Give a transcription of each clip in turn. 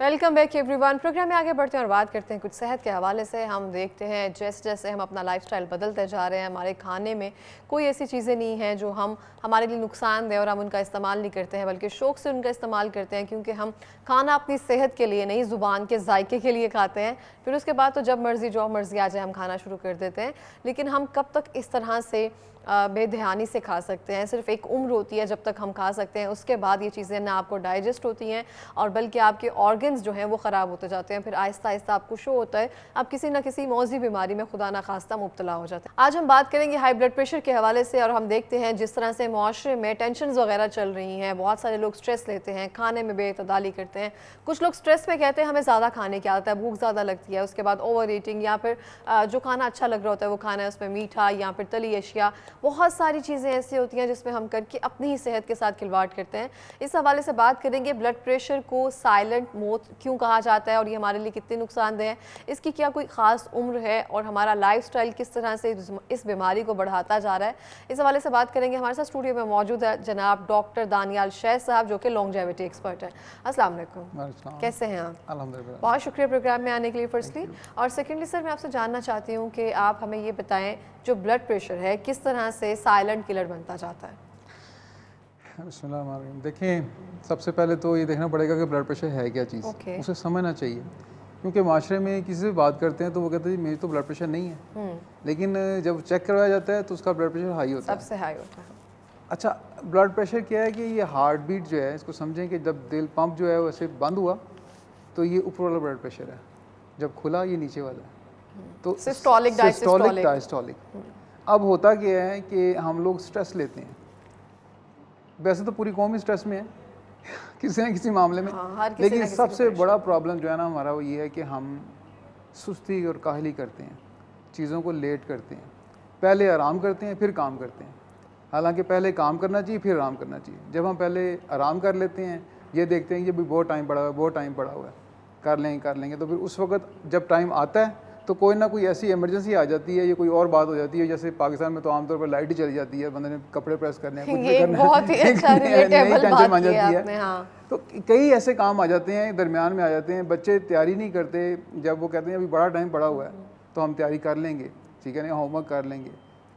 Welcome back everyone. Programme में आगे बढ़ते हैं और बात करते हैं कुछ सेहत के हवाले से। हम देखते हैं जैसे जैसे हम अपना लाइफस्टाइल बदलते जा रहे हैं, हमारे खाने में कोई ऐसी चीज़ें नहीं हैं जो हम हमारे लिए नुकसान दें और हम उनका इस्तेमाल नहीं करते हैं, बल्कि शौक़ से उनका इस्तेमाल करते हैं, क्योंकि हम खाना अपनी सेहत के लिए नहीं, ज़ुबान के जायके के लिए खाते हैं। फिर उसके बाद तो जब मर्ज़ी जो मर्ज़ी आ जाए हम खाना शुरू कर देते हैं। लेकिन हम कब तक इस तरह से बेध्यानी से खा सकते हैं? सिर्फ एक उम्र होती है जब तक हम खा सकते हैं, उसके बाद ये चीज़ें ना आपको डाइजेस्ट होती हैं और बल्कि आपके ऑर्गन्स जो हैं वो ख़राब होते जाते हैं। फिर आहिस्ता आहिस्ता आपको शो होता है आप किसी न किसी मौजी बीमारी में खुदा ना खास्ता मुब्तला हो जाते हैं। आज हम बात करेंगे हाई ब्लड प्रेशर के हवाले से, और हम देखते हैं जिस तरह से मुआशरे में टेंशन वगैरह चल रही हैं, बहुत सारे लोग स्ट्रेस लेते हैं, खाने में बेतदाली करते हैं। कुछ लोग स्ट्रेस में कहते हैं हमें ज़्यादा खाने की आदत है, भूख ज़्यादा लगती है, उसके बाद ओवर ईटिंग, या फिर जो खाना अच्छा लग रहा होता है वो खाना है उसमें मीठा या फिर तली अशिया, बहुत सारी चीज़ें ऐसी होती हैं जिसमें हम करके अपनी ही सेहत के साथ खिलवाड़ करते हैं। इस हवाले से बात करेंगे ब्लड प्रेशर को साइलेंट मौत क्यों कहा जाता है और ये हमारे लिए कितने नुकसानदेह है, इसकी क्या कोई ख़ास उम्र है और हमारा लाइफस्टाइल किस तरह से इस बीमारी को बढ़ाता जा रहा है। इस हवाले से बात करेंगे। हमारे साथ स्टूडियो में मौजूद है जनाब डॉक्टर दानियाल शैख साहब, जो कि लॉन्जेविटी एक्सपर्ट हैं। अस्सलाम वालेकुम, कैसे हैं आप? अल्हम्दुलिल्लाह। बहुत शुक्रिया प्रोग्राम में आने के लिए फर्स्टली। और सेकेंडली सर, मैं आपसे जानना चाहती हूँ कि आप हमें ये बताएं जो ब्लड प्रेशर है किस तरह से साइलेंट किलर बनता जाता है। बिस्मिल्लाहिर्रहमानिर्रहीम। देखें, सबसे पहले तो ये देखना पड़ेगा कि ब्लड प्रेशर है क्या चीज़। उसे समझना चाहिए, क्योंकि माशरे में किसी से बात करते हैं तो वो कहते हैं मेरी तो ब्लड प्रेशर नहीं है, लेकिन जब चेक करवाया जाता है तो उसका ब्लड प्रेशर हाई होता है, सबसे हाई होता है। अच्छा, ब्लड प्रेशर क्या है कि ये हार्ट बीट जो है, इसको समझें कि जब दिल पंप जो है वैसे बंद हुआ तो ये ऊपर वाला ब्लड प्रेशर है, जब खुला ये नीचे वाला है, तो सिस्टोलिक डायस्टोलिक। अब होता क्या है कि हम लोग स्ट्रेस लेते हैं, वैसे तो पूरी कौम ही स्ट्रेस में है किसी न किसी मामले में, लेकिन सबसे बड़ा प्रॉब्लम जो है ना हमारा वो ये है कि हम सुस्ती और काहली करते हैं, चीज़ों को लेट करते हैं, पहले आराम करते हैं फिर काम करते हैं। हालांकि पहले काम करना चाहिए फिर आराम करना चाहिए। जब हम पहले आराम कर लेते हैं, ये देखते हैं ये भी बहुत टाइम पड़ा हुआ है, बहुत टाइम पड़ा हुआ है, कर लेंगे, तो फिर उस वक्त जब टाइम आता है तो कोई ना कोई ऐसी इमरजेंसी आ जाती है, ये कोई और बात हो जाती है। जैसे पाकिस्तान में तो आमतौर पर लाइट ही चली जाती है, बंदे ने कपड़े प्रेस करने हैं, कुछ भी करना है, नई टेंशन बन जाती है। हाँ। तो कई ऐसे काम आ जाते हैं, दरमियान में आ जाते हैं। बच्चे तैयारी नहीं करते, जब वो कहते हैं अभी बड़ा टाइम पड़ा हुआ है तो हम तैयारी कर लेंगे, ठीक है ना, होमवर्क कर लेंगे।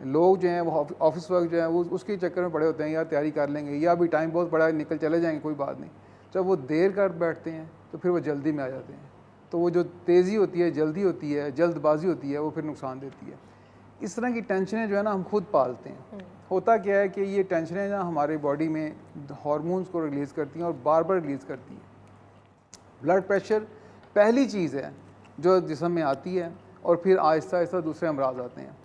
लोग जो हैं वो ऑफिस वर्क जो है वो उसके चक्कर में पड़े होते हैं, यार तैयारी कर लेंगे, या अभी टाइम बहुत बड़ा है निकल चले जाएंगे, कोई बात नहीं। जब वो देर कर बैठते हैं तो फिर वो जल्दी में आ जाते हैं, तो वो जो तेज़ी होती है, जल्दी होती है, जल्दबाजी होती है, वो फिर नुकसान देती है। इस तरह की टेंशनें जो है ना हम खुद पालते हैं। होता क्या है कि ये टेंशनें ना हमारे बॉडी में हार्मोन्स को रिलीज़ करती हैं और बार बार रिलीज़ करती हैं। ब्लड प्रेशर पहली चीज़ है जो जिस्म में आती है और फिर आहिस्ता आहिस्ता दूसरे अमराज आते हैं।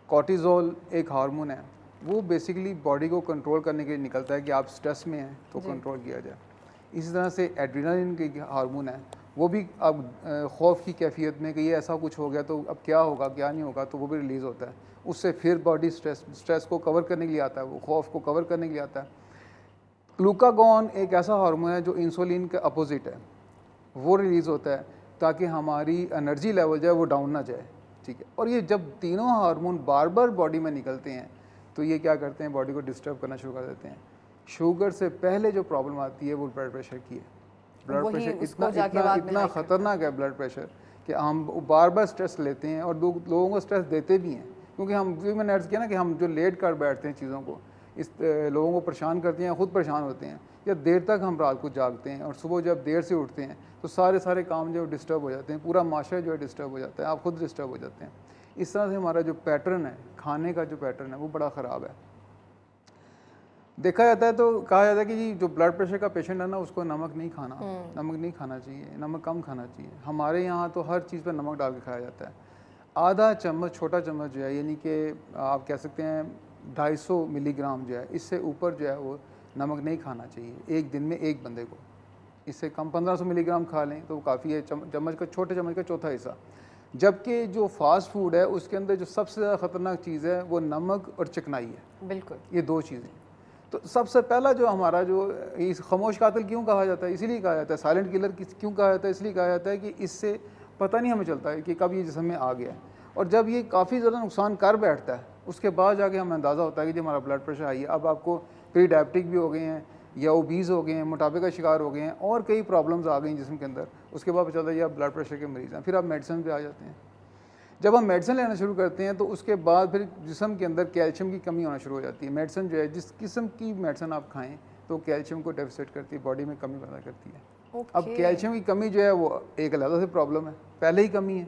कॉर्टिज़ोल एक हार्मोन है, वो बेसिकली बॉडी को कंट्रोल करने के लिए निकलता है कि आप स्ट्रेस में हैं तो कंट्रोल किया जाए। इसी तरह से एड्रेनालिन की हार्मोन है, वो भी अब खौफ की कैफियत में कि ये ऐसा कुछ हो गया तो अब क्या होगा क्या नहीं होगा, तो वो भी रिलीज़ होता है। उससे फिर बॉडी स्ट्रेस को कवर करने के लिए आता है, वो खौफ को कवर करने के लिए आता है। ग्लूकागॉन एक ऐसा हार्मोन है जो इंसुलिन के अपोजिट है, वो रिलीज़ होता है ताकि हमारी एनर्जी लेवल जो है वो डाउन ना जाए, ठीक है। और ये जब तीनों हार्मोन बार बार बॉडी में निकलते हैं तो ये क्या करते हैं, बॉडी को डिस्टर्ब करना शुरू कर देते हैं। शुगर से पहले जो प्रॉब्लम आती है वो ब्लड प्रेशर की है। ब्लड प्रेशर इतना ख़तरनाक है ब्लड प्रेशर कि हम बार बार स्ट्रेस लेते हैं और लोगों को स्ट्रेस देते भी हैं, क्योंकि हम मैंने अर्ज़ किया ना कि हम जो लेट कर बैठते हैं चीज़ों को, इस लोगों को परेशान करते हैं, ख़ुद परेशान होते हैं, या देर तक हम रात को जागते हैं और सुबह जब देर से उठते हैं तो सारे काम जो डिस्टर्ब हो जाते हैं, पूरा माशरा जो है डिस्टर्ब हो जाता है, आप खुद डिस्टर्ब हो जाते हैं। इस तरह से हमारा जो पैटर्न है, खाने का जो पैटर्न है वो बड़ा ख़राब है। देखा जाता है तो कहा जाता है कि जी जो ब्लड प्रेशर का पेशेंट है ना उसको नमक नहीं खाना चाहिए, नमक कम खाना चाहिए। हमारे यहाँ तो हर चीज़ पर नमक डाल के खाया जाता है। आधा चम्मच, छोटा चम्मच जो है, यानी कि आप कह सकते हैं 250 मिलीग्राम जो है, इससे ऊपर जो है वो नमक नहीं खाना चाहिए एक दिन में एक बंदे को। इससे कम 1500 मिलीग्राम खा लें तो काफ़ी है, चम्मच का, छोटे चम्मच का चौथा हिस्सा। जबकि जो फास्ट फूड है उसके अंदर जो सबसे ज़्यादा ख़तरनाक चीज़ है वो नमक और चिकनाई है। बिल्कुल, ये दो चीज़ें। तो सबसे पहला जो हमारा जो इस खामोश कातिल क्यों कहा जाता है, इसीलिए कहा जाता है, साइलेंट किलर क्यों कहा जाता है, इसलिए कहा जाता है कि इससे पता नहीं हमें चलता है कि कब ये जिस्म में आ गया है, और जब ये काफ़ी ज़्यादा नुकसान कर बैठता है उसके बाद जाके हमें अंदाज़ा होता है कि जी हमारा ब्लड प्रेशर हाई है। अब आपको प्री डायबिटिक भी हो गए हैं, या ओबीज हो गए हैं, मोटापे का शिकार हो गए हैं, और कई प्रॉब्लम्स आ गई जिस्म के अंदर, उसके बाद पता चलता है या ब्लड प्रेशर के मरीज़ हैं, फिर आप मेडिसिन पे आ जाते हैं। जब हम मेडिसिन लेना शुरू करते हैं तो उसके बाद फिर जिस्म के अंदर कैल्शियम की कमी होना शुरू हो जाती है। मेडिसिन जो है, जिस किस्म की मेडिसिन आप खाएँ तो कैल्शियम को डेफिसिट करती है, बॉडी में कमी पैदा करती है। अब कैल्शियम की कमी जो है वो एक अलग से प्रॉब्लम है, पहले ही कमी है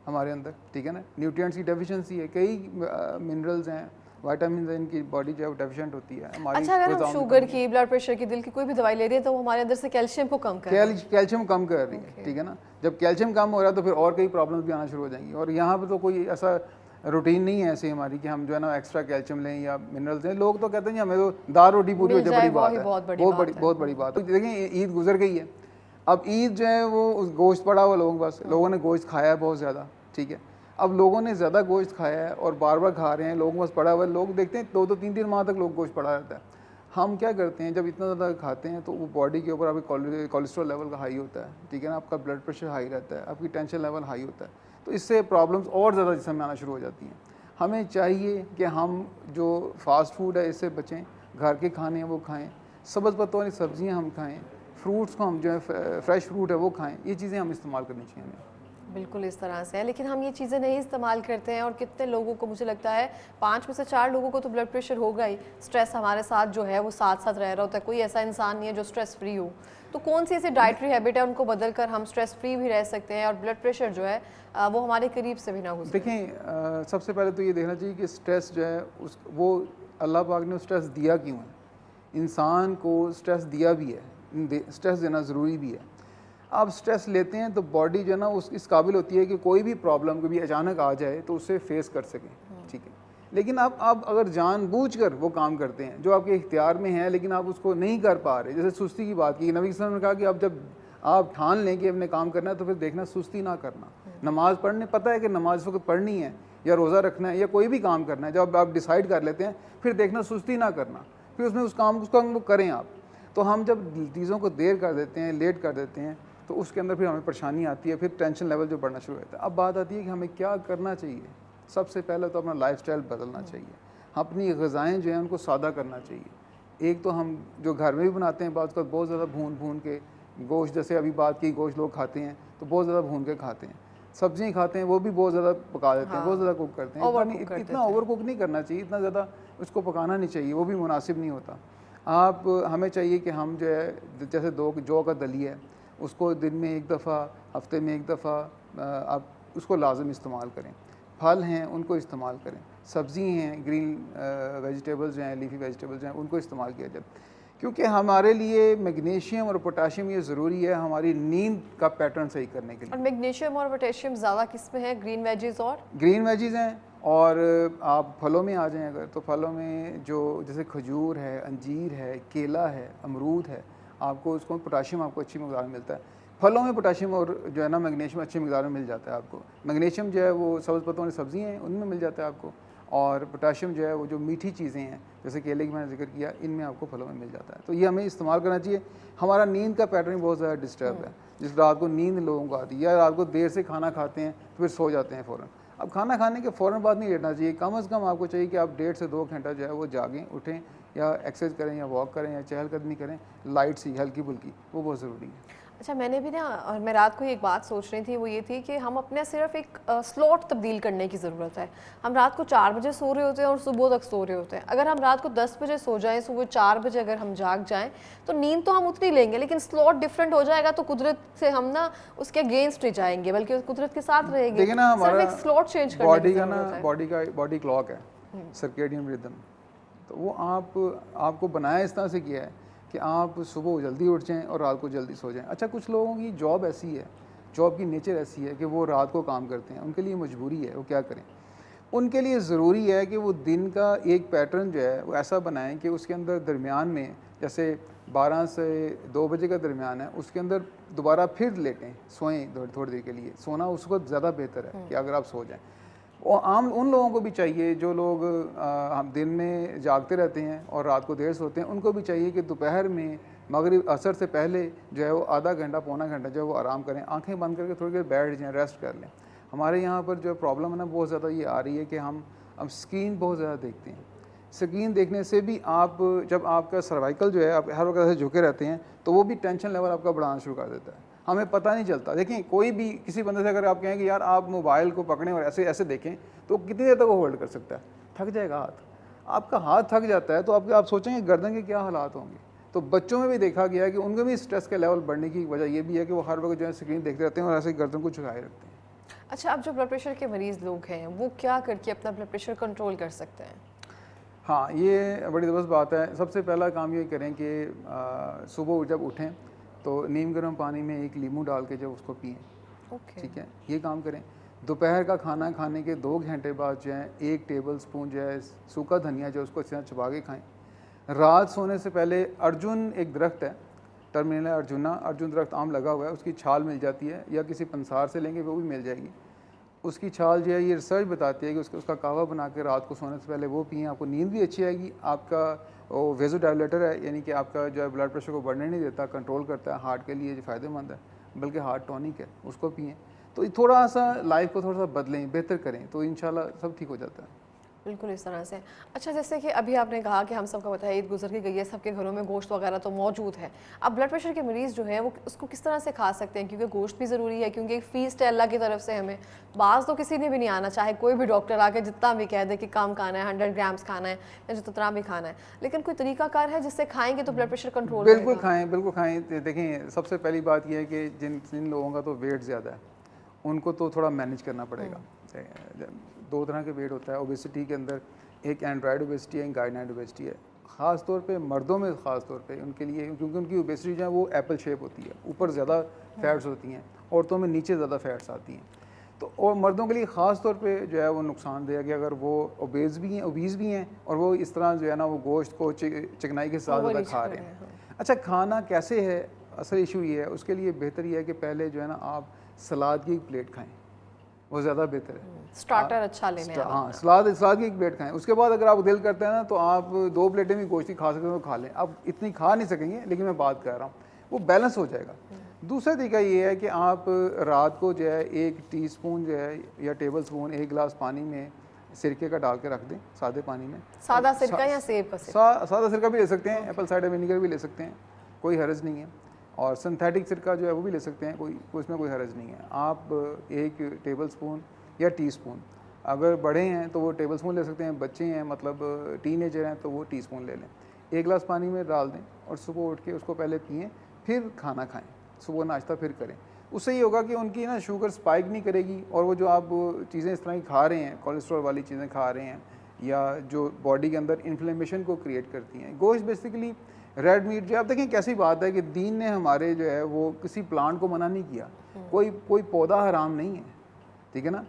हमारे अंदर, ठीक है ना। न्यूट्रिएंट्स की डेफिशिएंसी है, कई मिनरल्स हैं, विटामिन है, इनकी बॉडी जो है डैफिशिएंट होती है हमारी। अच्छा, अगर हम शुगर की, ब्लड प्रेशर की, दिल की कोई भी दवाई ले रहे हैं तो वो हमारे अंदर से कैल्शियम को कम कर रही है। कैल्शियम कम कर रही है, ठीक है ना। जब कैल्शियम कम हो रहा है तो फिर और कई प्रॉब्लम्स भी आना शुरू हो जाएंगी। और यहाँ पर तो कोई ऐसा रूटीन नहीं है ऐसी हमारी कि हम जो है ना एक्स्ट्रा कैल्शियम लें या मिनरल्स लें। लोग तो कहते हैं हमें तो दाल रोटी पूरी हो जाए, बड़ी बात है, बहुत बड़ी बात है। देखिए ईद गुजर गई है, अब ईद जो है वो उस गोश्त पड़ा हुआ लोगों बस, लोगों ने गोश्त खाया है बहुत ज़्यादा, ठीक है। अब लोगों ने ज़्यादा गोश्त खाया है और बार बार खा रहे हैं, लोगों के पास पड़ा हुआ है, लोग देखते हैं 2-2 3-3 माह तक लोग गोश्त पड़ा रहता है। हम क्या करते हैं, जब इतना ज़्यादा खाते हैं तो वो बॉडी के ऊपर आपके कोलेस्ट्रॉल लेवल का हाई होता है, ठीक है ना, आपका ब्लड प्रेशर हाई रहता है, आपकी टेंशन लेवल हाई होता है, तो इससे प्रॉब्लम्स और ज़्यादा जिस्म में आना शुरू हो जाती हैं। हमें चाहिए कि हम जो फास्ट फूड है इससे बचें, घर के खाने हैं वो खाएँ, सब्ज़ पत्तों वाली सब्ज़ियाँ हम खाएँ, फ्रूट्स को हम जो है फ्रेश फ्रूट है वो खाएँ, ये चीज़ें हम इस्तेमाल करनी चाहिए हमें। बिल्कुल इस तरह से है, लेकिन हम ये चीज़ें नहीं इस्तेमाल करते हैं। और कितने लोगों को, मुझे लगता है 5 में से 4 लोगों को तो ब्लड प्रेशर होगा ही। स्ट्रेस हमारे साथ जो है वो साथ साथ रह रहा होता है, कोई ऐसा इंसान नहीं है जो स्ट्रेस फ्री हो। तो कौन सी ऐसी डाइटरी हैबिट है उनको बदल कर हम स्ट्रेस फ्री भी रह सकते हैं और ब्लड प्रेशर जो है वो हमारे करीब से भी ना गुजरे? देखें, सबसे पहले तो ये देखना चाहिए कि स्ट्रेस जो है वो अल्लाह पाक ने स्ट्रेस दिया क्यों है। इंसान को स्ट्रेस दिया भी है, स्ट्रेस देना ज़रूरी भी है। आप स्ट्रेस लेते हैं तो बॉडी जो है ना उस इस काबिल होती है कि कोई भी प्रॉब्लम कभी अचानक आ जाए तो उसे फेस कर सकें, ठीक है। लेकिन आप अगर जानबूझकर वो काम करते हैं जो आपके इख्तियार में है लेकिन आप उसको नहीं कर पा रहे, जैसे सुस्ती की बात की, नबी सल्लल्लाहु अलैहि वसल्लम ने कहा कि अब जब आप ठान लें कि अपने काम करना है तो फिर देखना सुस्ती ना करना। नमाज़ पढ़ने, पता है कि नमाज इस वक्त पढ़नी है या रोज़ा रखना है या कोई भी काम करना है, जब आप डिसाइड कर लेते हैं फिर देखना सुस्ती ना करना, फिर उसमें उस काम को करें आप। तो हम जब चीज़ों को देर कर देते हैं, लेट कर देते हैं, तो उसके अंदर फिर हमें परेशानी आती है, फिर टेंशन लेवल जो बढ़ना शुरू होता है। अब बात आती है कि हमें क्या करना चाहिए। सबसे पहले तो अपना लाइफस्टाइल बदलना चाहिए, अपनी ग़िज़ाएँ जो हैं उनको सादा करना चाहिए। एक तो हम जो घर में भी बनाते हैं बात का बहुत ज़्यादा भून के गोश्त, जैसे अभी बात की गोश्त लोग खाते हैं तो बहुत ज़्यादा भून के खाते हैं, सब्ज़ियाँ खाते हैं वो भी बहुत ज़्यादा पका देते हैं, बहुत ज़्यादा कुक करते हैं। इतना ओवर कुक नहीं करना चाहिए, इतना ज़्यादा उसको पकाना नहीं चाहिए, वो भी मुनासिब नहीं होता। हमें चाहिए कि हम जो है जैसे जौ का दलिया है उसको दिन में एक दफ़ा, हफ्ते में एक दफ़ा आप उसको लाजम इस्तेमाल करें। फल हैं उनको इस्तेमाल करें, सब्ज़ी हैं, ग्रीन वेजिटेबल्स हैं, लीफी वेजिटेबल्स हैं, उनको इस्तेमाल किया जाए, क्योंकि हमारे लिए मैग्नीशियम और पोटाशियम ये ज़रूरी है हमारी नींद का पैटर्न सही करने के लिए। और मैग्नीशियम और पोटेशियम ज़्यादा किस में है? ग्रीन वेजीज़ और ग्रीन वेजीज़ हैं। और आप फलों में आ जाएं अगर, तो फलों में जो जैसे खजूर है, अंजीर है, केला है, अमरूद है, आपको उसको पोटाशियम आपको अच्छी मकदार में मिलता है। फलों में पोटाशियम और जो है ना मैग्नीशियम अच्छी मकदार में मिल जाता है आपको। मैग्नीशियम जो है वो सब्ज़ पत्तों वाली सब्ज़ियाँ हैं उनमें मिल जाता है आपको, और पोटाशियम जो है वो जो मीठी चीज़ें हैं जैसे केले की मैंने जिक्र किया, इनमें आपको फलों में मिल जाता है। तो ये हमें इस्तेमाल करना चाहिए। हमारा नींद का पैटर्न बहुत ज़्यादा डिस्टर्ब है, जिस रात को नींद लोगों को आती है या रात को देर से खाना खाते हैं तो फिर सो जाते हैं फ़ौरन। अब खाना खाने के फ़ौरन बाद नहीं लेटना चाहिए, कम से कम आपको चाहिए कि आप 1.5 से 2 घंटा जो है वो जागें, उठें या एक्सरसाइज करें या वॉक करें या चहलकदमी करें, लाइट सी हल्की फुल्की, वो बहुत ज़रूरी है। अच्छा, मैंने भी ना, और मैं रात को एक बात सोच रही थी, वो ये थी कि हम अपने सिर्फ एक स्लॉट तब्दील करने की ज़रूरत है। हम रात को 4 बजे सो रहे होते हैं और सुबह तक सो रहे होते हैं। अगर हम रात को 10 बजे सो जाएं, सुबह 4 बजे अगर हम जाग जाएं तो नींद तो हम उतनी लेंगे, लेकिन स्लॉट डिफरेंट हो जाएगा तो कुदरत से हम ना उसके अगेंस्ट ही जाएंगे, बल्कि कुदरत के साथ रहेंगे। देखिए ना, हमारा एक स्लॉट चेंज करने बॉडी का ना बॉडी क्लॉक है, सर्केडियन रिदम, तो वो आपको बनाया इस तरह से किया है कि आप सुबह जल्दी उठ जाएं और रात को जल्दी सो जाएं। अच्छा, कुछ लोगों की जॉब ऐसी है, जॉब की नेचर ऐसी है कि वो रात को काम करते हैं, उनके लिए मजबूरी है, वो क्या करें। उनके लिए ज़रूरी है कि वो दिन का एक पैटर्न जो है वो ऐसा बनाएं कि उसके अंदर दरमियान में, जैसे 12 से 2 बजे का दरमियान है, उसके अंदर दोबारा फिर लेटें, सोएं थोड़ी देर के लिए। सोना उस वक्त ज़्यादा बेहतर है कि अगर आप सो जाएँ। और आम उन लोगों को भी चाहिए जो लोग हम दिन में जागते रहते हैं और रात को देर सोते हैं, उनको भी चाहिए कि दोपहर में मगरिब असर से पहले जो है वो आधा घंटा पौना घंटा जो है वो आराम करें, आंखें बंद करके थोड़ी देर बैठ जाएं, रेस्ट कर लें। हमारे यहाँ पर जो प्रॉब्लम है ना बहुत ज़्यादा ये आ रही है कि हम स्क्रीन बहुत ज़्यादा देखते हैं। स्क्रीन देखने से भी आप, जब आपका सर्वाइकल जो है आप हर वक्त ऐसे झुके रहते हैं तो वो भी टेंशन लेवल आपका बढ़ाना शुरू कर देता है, हमें पता नहीं चलता। देखिए कोई भी किसी बंदे से अगर आप कहें कि यार आप मोबाइल को पकड़ें और ऐसे ऐसे देखें तो कितनी देर तक वो होल्ड कर सकता है, थक जाएगा हाथ, आपका हाथ थक जाता है तो आप सोचेंगे गर्दन के क्या हालात होंगे। तो बच्चों में भी देखा गया है कि उनके भी स्ट्रेस के लेवल बढ़ने की वजह ये भी है कि वो हर वक्त जो है स्क्रीन देखते रहते हैं और ऐसे गर्दन को झुकाए रखते हैं। अच्छा, अब जो ब्लड प्रेशर के मरीज़ लोग हैं वो क्या करके अपना ब्लड प्रेशर कंट्रोल कर सकते हैं? हाँ, ये बड़ी ज़बरदस्त बात है। सबसे पहला काम ये करें कि सुबह जब उठें तो नीम गर्म पानी में एक नींबू डाल के जब उसको पिएँ, ठीक है, ये काम करें। दोपहर का खाना खाने के 2 घंटे बाद जो है 1 टेबल स्पून जो है सूखा धनिया जो उसको अच्छी तरह चबा के खाएँ। रात सोने से पहले अर्जुन एक दरख्त है, टर्मिनल अर्जुना, अर्जुन दरख्त आम लगा हुआ है, उसकी छाल मिल जाती है या किसी पंसार से लेंगे वो भी मिल जाएगी। उसकी छाल जो है ये रिसर्च बताती है कि उसका कहवा बना के रात को सोने से पहले वो पिएँ, आपको नींद भी अच्छी आएगी। आपका वो वेज़ोडाइलेटर है, यानी कि आपका जो है ब्लड प्रेशर को बढ़ने नहीं देता, कंट्रोल करता है, हार्ट के लिए जो फ़ायदेमंद है, बल्कि हार्ट टॉनिक है, उसको पिएँ। तो ये थोड़ा सा लाइफ को थोड़ा सा बदलें, बेहतर करें तो इंशाल्लाह सब ठीक हो जाता है। बिल्कुल इस तरह से। अच्छा, जैसे कि अभी आपने कहा कि हम सबको पता है ईद गुजर के गई है, सबके घरों में गोश्त वगैरह तो मौजूद है। अब ब्लड प्रेशर के मरीज़ जो है वो उसको किस तरह से खा सकते हैं, क्योंकि गोश्त भी ज़रूरी है, क्योंकि एक फ़ीस्ट है अल्लाह की तरफ से हमें। बाज़ तो किसी ने भी नहीं आना, चाहे कोई भी डॉक्टर आके जितना भी कह दे कि कम खाना है, 100 ग्राम्स खाना है या जितना भी खाना है, लेकिन कोई तरीकाकार है जिससे खाएंगे तो ब्लड प्रेशर कंट्रोल बिल्कुल खाएँ, बिल्कुल खाएँ। देखें सबसे पहली बात यह है कि जिन लोगों का तो वेट ज़्यादा है उनको तो थोड़ा मैनेज करना पड़ेगा। 2 तरह के वेट होता है ओबेसिटी के अंदर, एक एंड्रॉयड ओबेसिटी है, एक गाइडनाइड ओबेसिटी है। ख़ास तौर पे मर्दों में ख़ास तौर पे उनके लिए, क्योंकि उनकी ओबेसिटी जो है वो एप्पल शेप होती है, ऊपर ज़्यादा फैट्स होती हैं, औरतों में नीचे ज़्यादा फैट्स आती हैं। तो और मर्दों के लिए ख़ास तौर पे जो है वो नुकसानदेह है कि अगर वो ओबीज़ भी हैं और वो इस तरह जो है ना वो गोश्त को चिकनाई के साथ ज़्यादा खा रहे हैं। अच्छा, खाना कैसे है, असल इशू ये है, उसके लिए बेहतर ये है कि पहले जो है ना आप सलाद की एक प्लेट खाएँ, वो ज़्यादा बेहतर है। स्टार्टर अच्छा लेने हैं। हाँ, सलाद की एक प्लेट खाएं। उसके बाद अगर आप दिल करते हैं ना तो आप 2 प्लेटें भी गोश्त की खा सकते हो तो खा लें। आप इतनी खा नहीं सकेंगे, लेकिन मैं बात कर रहा हूँ वो बैलेंस हो जाएगा। दूसरा तरीका ये है कि आप रात को जो है 1 टीस्पून जो है या टेबल स्पून 1 गिलास पानी में सिरके का डाल के रख दें, सादे पानी में। सादा सिरका या सेब का सिरका? सादा सिरका भी ले सकते हैं, एप्पल साइडर विनीगर भी ले सकते हैं, कोई हर्ज नहीं है। और सिंथेटिक सिरका जो है वो भी ले सकते हैं, कोई उसमें कोई हर्ज नहीं है। आप 1 टेबल स्पून या टीस्पून, अगर बड़े हैं तो वो टेबल स्पून ले सकते हैं, बच्चे हैं मतलब टीनेजर हैं तो वो टीस्पून ले लें। 1 गिलास पानी में डाल दें और सुबह उठ के उसको पहले पिएँ, फिर खाना खाएँ, सुबह नाश्ता फिर करें। उससे ये होगा कि उनकी ना शुगर स्पाइक नहीं करेगी और वो जो आप चीज़ें इस तरह की खा रहे हैं, कोलेस्ट्रॉल वाली चीज़ें खा रहे हैं या जो बॉडी के अंदर इन्फ्लेमेशन को क्रिएट करती हैं। गोश्त बेसिकली रेड मीट जो आप देखें कैसी बात है कि दीन ने हमारे जो है वो किसी प्लांट को मना नहीं किया, कोई पौधा हराम नहीं है, ठीक है ना।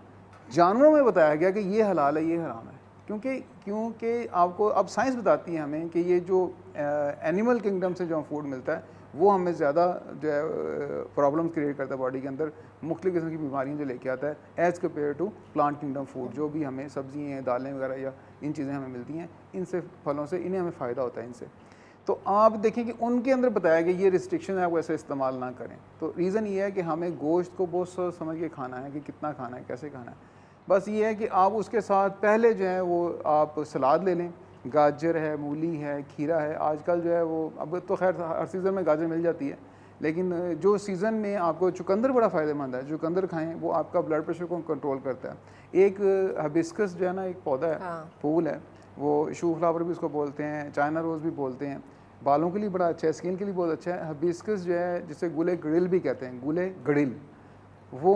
जानवरों में बताया गया कि ये हलाल है, ये हराम है, क्योंकि आपको अब साइंस बताती है हमें कि ये जो एनिमल किंगडम से जो फूड मिलता है वो हमें ज़्यादा जो है प्रॉब्लम्स क्रिएट करता है बॉडी के अंदर, मुख्तलिफ़ किस्म की बीमारियाँ जो लेके आता है as compare to plant kingdom food. जो भी हमें सब्जियाँ हैं, दालें वगैरह या इन चीज़ें हमें मिलती हैं, इनसे फलों से इन्हें हमें फ़ायदा होता है इनसे। तो आप देखें कि उनके अंदर बताया गया ये रिस्ट्रिक्शन है, आप वैसे इस्तेमाल ना करें। तो रीज़न ये है कि हमें गोश्त को बहुत सोच समझ के खाना है कि कितना खाना है, कैसे खाना है। बस ये है कि आप उसके साथ पहले जो है वो आप सलाद ले लें, गाजर है, मूली है, खीरा है। आजकल जो है वो अब तो खैर हर सीज़न में गाजर मिल जाती है, लेकिन जो सीज़न में आपको चुकंदर बड़ा फ़ायदेमंद है, चुकंदर खाएं, वो आपका ब्लड प्रेशर को कंट्रोल करता है। एक हिबिस्कस जो है ना एक पौधा है, फूल है, वो शू फ्लावर भी उसको बोलते हैं, चाइना रोज़ भी बोलते हैं, बालों के लिए बड़ा अच्छा है, स्किन के लिए बहुत अच्छा है। हिबिस्कस जो है जिसे गुले गड़िल भी कहते हैं, गुले गड़िल, वो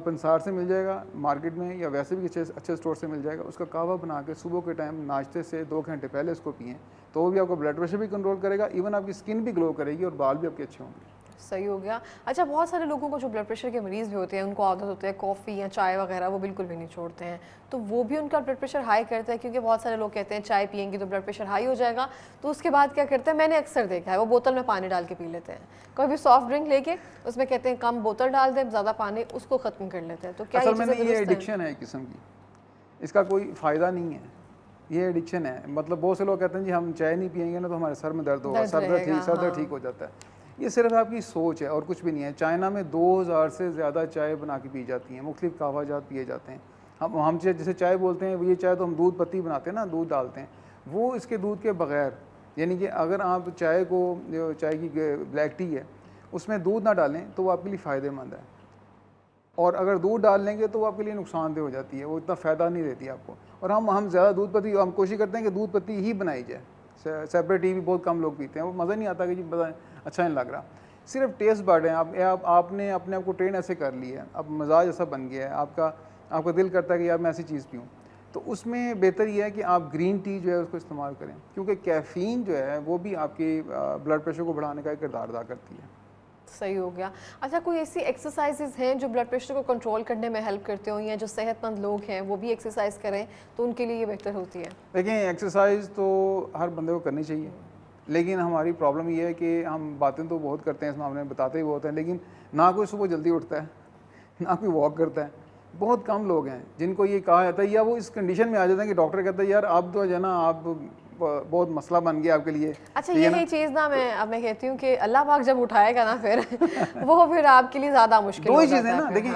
पंसार से मिल जाएगा मार्केट में या वैसे भी अच्छे स्टोर से मिल जाएगा। उसका कहवा बना के सुबह के टाइम नाश्ते से 2 घंटे पहले उसको पिएँ, तो वो भी आपका ब्लड प्रेशर भी कंट्रोल करेगा, इवन आपकी स्किन भी ग्लो करेगी और बाल भी आपके अच्छे होंगे। सही हो गया। अच्छा, बहुत सारे लोगों को जो ब्लड प्रेशर के मरीज़ भी होते हैं उनको आदत होती है कॉफ़ी या चाय वगैरह, वो बिल्कुल भी नहीं छोड़ते हैं, तो वो भी उनका ब्लड प्रेशर हाई करता है, क्योंकि बहुत सारे लोग कहते हैं चाय पियेंगे तो ब्लड प्रेशर हाई हो जाएगा। तो उसके बाद क्या करते हैं, मैंने अक्सर देखा है, वो बोतल में पानी डाल के पी लेते हैं। कोई भी सॉफ्ट ड्रिंक लेके उसमें कहते हैं कम बोतल डाल दें, ज़्यादा पानी, उसको ख़त्म कर लेते हैं। तो क्या ये एडिक्शन है एक किस्म की, इसका कोई फ़ायदा नहीं है, ये एडिक्शन है। मतलब बहुत से लोग कहते हैं जी हम चाय नहीं पियेंगे ना तो हमारे सर में दर्द होगा, सर दर्द ठीक हो जाता है। ये सिर्फ आपकी सोच है और कुछ भी नहीं है। चाइना में 2000 से ज़्यादा चाय बना के पी जाती हैं, मुख्तलिफ कहवा जात पिए जाते हैं। हम जैसे चाय बोलते हैं, ये चाय तो हम दूध पत्ती बनाते हैं ना, दूध डालते हैं, वो इसके दूध के बग़ैर, यानी कि अगर आप चाय को, जो चाय की ब्लैक टी है उसमें दूध ना डालें तो वो आपके लिए फ़ायदेमंद है, और अगर दूध डाल लेंगे तो वो आपके लिए नुकसानदेह हो जाती है, वो इतना फ़ायदा नहीं देती आपको। और हम ज़्यादा दूध पत्ती, हम कोशिश करते हैं कि दूध पत्ती ही बनाई जाए, सेपरेट टी भी बहुत कम लोग पीते हैं, वो मज़ा नहीं आता कि जी अच्छा नहीं लग रहा। सिर्फ टेस्ट बर्ड है, आपने अपने आप को ट्रेन ऐसे कर लिया है, अब मिजाज ऐसा बन गया है, आपका दिल करता है कि यार मैं ऐसी चीज़ पीऊँ, तो उसमें बेहतर यह है कि आप ग्रीन टी जो है उसको इस्तेमाल करें, क्योंकि कैफ़ीन जो है वो भी आपके ब्लड प्रेशर को बढ़ाने का एक किरदार अदा करती है। सही हो गया। अच्छा, कोई ऐसी एक्सरसाइजेज हैं जो ब्लड प्रेशर को कंट्रोल करने में हेल्प करते हो, या जो सेहतमंद लोग हैं वो भी एक्सरसाइज करें तो उनके लिए ये बेहतर होती है? देखिए, एक्सरसाइज तो हर बंदे को करनी चाहिए, लेकिन हमारी प्रॉब्लम ये है कि हम बातें तो बहुत करते हैं इस मामले में, बताते ही बहुत हैं, लेकिन ना कोई सुबह जल्दी उठता है, ना कोई वॉक करता है। बहुत कम लोग हैं जिनको ये कहा जाता है, या वो इस कंडीशन में आ जाते हैं कि डॉक्टर कहता है यार अब तो जो है ना, आप बहुत मसला बन गया आपके लिए। अच्छा, यही चीज़ ना मैं कहती हूँ कि अल्लाह पाक जब उठाएगा ना फिर वो फिर आपके लिए ज़्यादा मुश्किल दो ही चीज़ें ना, देखिए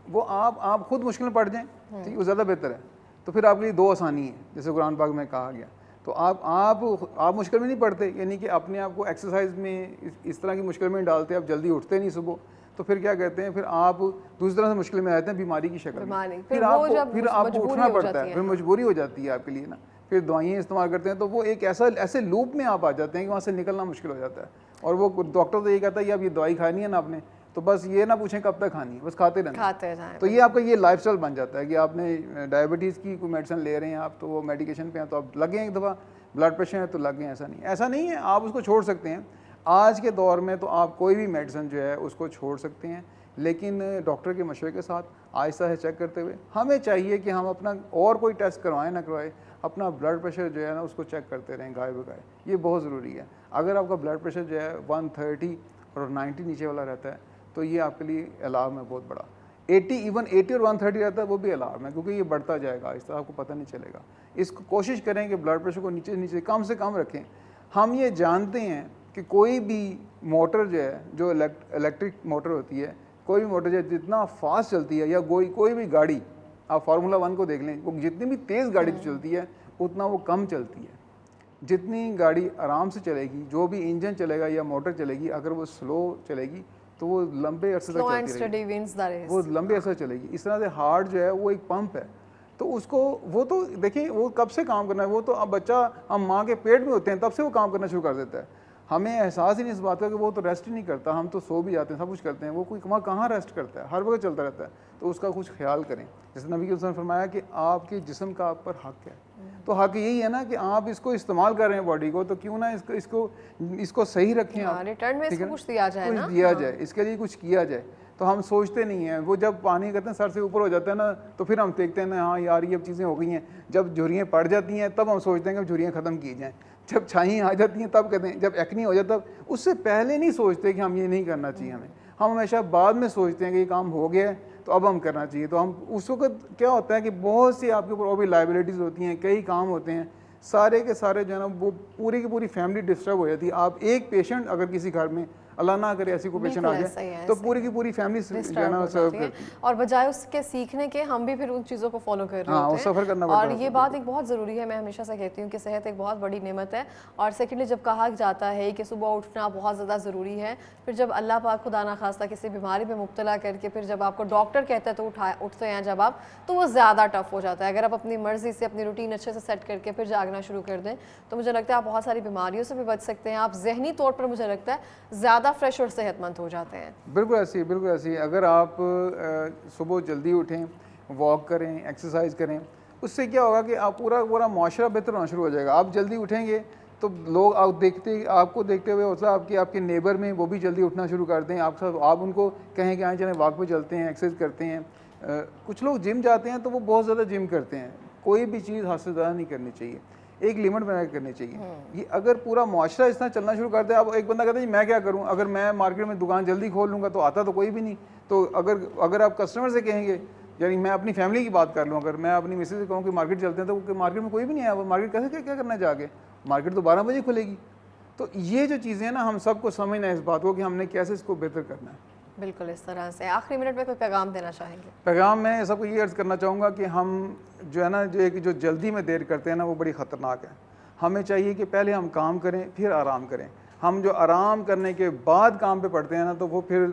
वो आप खुद मुश्किल में पड़ जाएं, ठीक, वो ज़्यादा बेहतर है, तो फिर आपके लिए दो आसानी है, जैसे कुरान पाक में कहा गया। तो आप मुश्किल में नहीं पड़ते, यानी कि अपने आप को एक्सरसाइज में इस तरह की मुश्किल में डालते, आप जल्दी उठते नहीं सुबह, तो फिर क्या कहते हैं, फिर आप दूसरी तरह से मुश्किल में आते हैं, बीमारी की शक्ल में। फिर आपको उठना पड़ता है, फिर मजबूरी हो जाती है आपके लिए ना, फिर दवाइयाँ इस्तेमाल करते हैं, तो वो एक ऐसे लूप में आप आ जाते हैं कि वहाँ से निकलना मुश्किल हो जाता है। और वो डॉक्टर तो ये कहता है कि अब ये दवाई खानी है ना आपने, तो बस ये ना पूछें कब तक खानी है, बस खाते रहें। तो ये आपका ये लाइफस्टाइल बन जाता है कि आपने डायबिटीज़ की कोई मेडिसिन ले रहे हैं आप, तो वो मेडिकेशन पे हैं तो आप लगे एक दफ़ा, ब्लड प्रेशर है तो लगे, ऐसा नहीं है, आप उसको छोड़ सकते हैं। आज के दौर में तो आप कोई भी मेडिसिन जो है उसको छोड़ सकते हैं, लेकिन डॉक्टर के मशवरे के साथ आहिस्ता से चेक करते हुए। हमें चाहिए कि हम अपना और कोई टेस्ट करवाएं ना करवाएं, अपना ब्लड प्रेशर जो है ना उसको चेक करते रहें गाय बगाए, ये बहुत ज़रूरी है। अगर आपका ब्लड प्रेशर जो है 130 और 90 नीचे वाला रहता है तो ये आपके लिए अलार्म है बहुत बड़ा। 80 और 130 रहता है वो भी अलार्म है, क्योंकि ये बढ़ता जाएगा, इस तरह आपको पता नहीं चलेगा। इसको कोशिश करें कि ब्लड प्रेशर को नीचे कम से कम रखें। हम ये जानते हैं कि कोई भी मोटर जो है, जो इलेक्ट्रिक मोटर होती है, कोई भी मोटर जो है जितना फास्ट चलती है, या कोई भी गाड़ी, आप फार्मूला 1 को देख लें, वो जितनी भी तेज़ गाड़ी चलती है उतना वो कम चलती है। जितनी गाड़ी आराम से चलेगी, जो भी इंजन चलेगा या मोटर चलेगी, अगर वो स्लो चलेगी तो वो लंबे अरसे तक चलती रहेगी, वो लंबे अरसे चलेगी। इस तरह से हार्ट जो है वो एक पंप है, तो उसको वो तो देखिए वो कब से काम करना है, वो तो अब बच्चा हम माँ के पेट में होते हैं तब से वो काम करना शुरू कर देता है। हमें एहसास ही नहीं इस बात का कि वो तो रेस्ट ही नहीं करता, हम तो सो भी जाते हैं, सब कुछ करते हैं, वो कोई कहाँ रेस्ट करता है, हर वक्त चलता रहता है। तो उसका कुछ ख्याल करें, जैसे नबी ने फरमाया कि आपके जिस्म का आप पर हक है, तो हक यही है ना कि आप इसको इस्तेमाल कर रहे हैं बॉडी को, तो क्यों ना इसको सही रखें, आप रिटर्न में इसको कुछ दिया जाए, कुछ दिया जाए, इसके लिए कुछ किया जाए। तो हम सोचते नहीं हैं, वो जब पानी करते हैं सर से ऊपर हो जाता है ना, तो फिर हम देखते हैं ना, हाँ यार ये अब चीज़ें हो गई हैं। जब झुर्रियाँ पड़ जाती हैं तब हम सोचते हैं कि झुर्रियाँ ख़त्म की जाएँ, जब छाई आ जाती हैं तब कहते हैं, जब एक्नी हो जाता है तब। उससे पहले नहीं सोचते कि हम ये नहीं करना चाहिए, हम हमेशा बाद में सोचते हैं कि ये काम हो गया है तो अब हम करना चाहिए। तो हम उस वक्त क्या होता है कि बहुत सी आपके ऊपर और भी लाइबिलिटीज़ होती हैं, कई काम होते हैं, सारे के सारे जो है ना वो पूरी की पूरी फैमिली डिस्टर्ब हो जाती है। आप एक पेशेंट अगर किसी घर में, अल्लाह ना करे ऐसी कोई पेशेंट आ जाए, तो पूरी की पूरी फैमिली जो है ना सर्व करती है, और बजाय उसके सीखने के हम भी फिर उन चीज़ों को फॉलो कर रहे होते हैं, सफ़र करना पड़ता है। और ये बात एक बहुत ज़रूरी है, मैं हमेशा से कहती हूँ कि सेहत एक बहुत बड़ी नेमत है। और सेकेंडली जब कहा जाता है कि सुबह उठना बहुत ज़्यादा ज़रूरी है, फिर जब अल्लाह पाक खुदा ना खास्ता किसी बीमारी में मुब्तला करके फिर जब आपको डॉक्टर कहता है तो उठते हैं जब आप, तो वो ज़्यादा टफ हो जाता है। अगर आप अपनी मर्ज़ी से अपनी रूटीन अच्छे से सेट करके फिर जागना शुरू कर दें तो मुझे लगता है आप बहुत सारी बीमारियों से भी बच सकते हैं। आप ज़हनी तौर पर मुझे लगता है ज़्यादा फ्रेश और सेहतमंद हो जाते हैं। बिल्कुल ऐसी अगर आप सुबह जल्दी उठें, वॉक करें, एक्सरसाइज करें, उससे क्या होगा कि आप पूरा माशरा बेहतर होना शुरू हो जाएगा। आप जल्दी उठेंगे तो लोग आपको देखते हुए होता है आपके नेबर में वो भी जल्दी उठना शुरू कर दें, आप उनको कहें कि आए चलें वॉक पे चलते हैं, एक्सरसाइज करते हैं। कुछ लोग जिम जाते हैं तो वो बहुत ज़्यादा जिम करते हैं। कोई भी चीज़ हद से ज़्यादा नहीं करनी चाहिए, एक लिमिट बना के करनी चाहिए। ये अगर पूरा माशरा इस तरह चलना शुरू कर दे, अब एक बंदा कहता है जी मैं क्या करूं, अगर मैं मार्केट में दुकान जल्दी खोल लूँगा तो आता तो कोई भी नहीं। तो अगर आप कस्टमर से कहेंगे, यानी मैं अपनी फैमिली की बात कर लूँ, अगर मैं अपनी मिसेज से कहूँ कि मार्केट चलते हैं तो मार्केट में कोई भी नहीं आया, वो मार्केट कैसे क्या करना जाके, मार्केट तो 12 बजे खुलेगी। तो ये जो चीज़ें हैं ना, हम सबको समझना है इस बात को कि हमने कैसे इसको बेहतर करना है। बिल्कुल इस तरह से। आखिरी मिनट में कोई पैगाम देना चाहेंगे? पैगाम मैं सबको ये अर्ज़ करना चाहूँगा कि हम जो है ना जो जल्दी में देर करते हैं ना वो बड़ी ख़तरनाक है। हमें चाहिए कि पहले हम काम करें फिर आराम करें। हम जो आराम करने के बाद काम पे पड़ते हैं ना तो वो फिर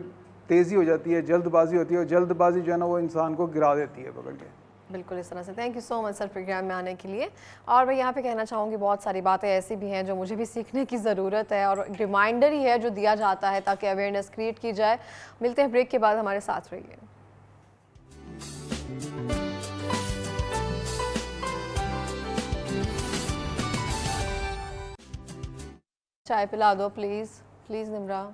तेज़ी हो जाती है, जल्दबाजी होती है, और जल्दबाजी जो है ना वो इंसान को गिरा देती है पकड़ के। बिल्कुल इस तरह से। Thank you so much sir programme में आने के लिए। और मैं यहाँ पे कहना चाहूँगी बहुत सारी बातें ऐसी भी हैं जो मुझे भी सीखने की ज़रूरत है, और रिमाइंडर ही है जो दिया जाता है ताकि अवेयरनेस क्रिएट की जाए। मिलते हैं ब्रेक के बाद, हमारे साथ रहिए। चाय पिला दो प्लीज़, प्लीज़ निम्रा।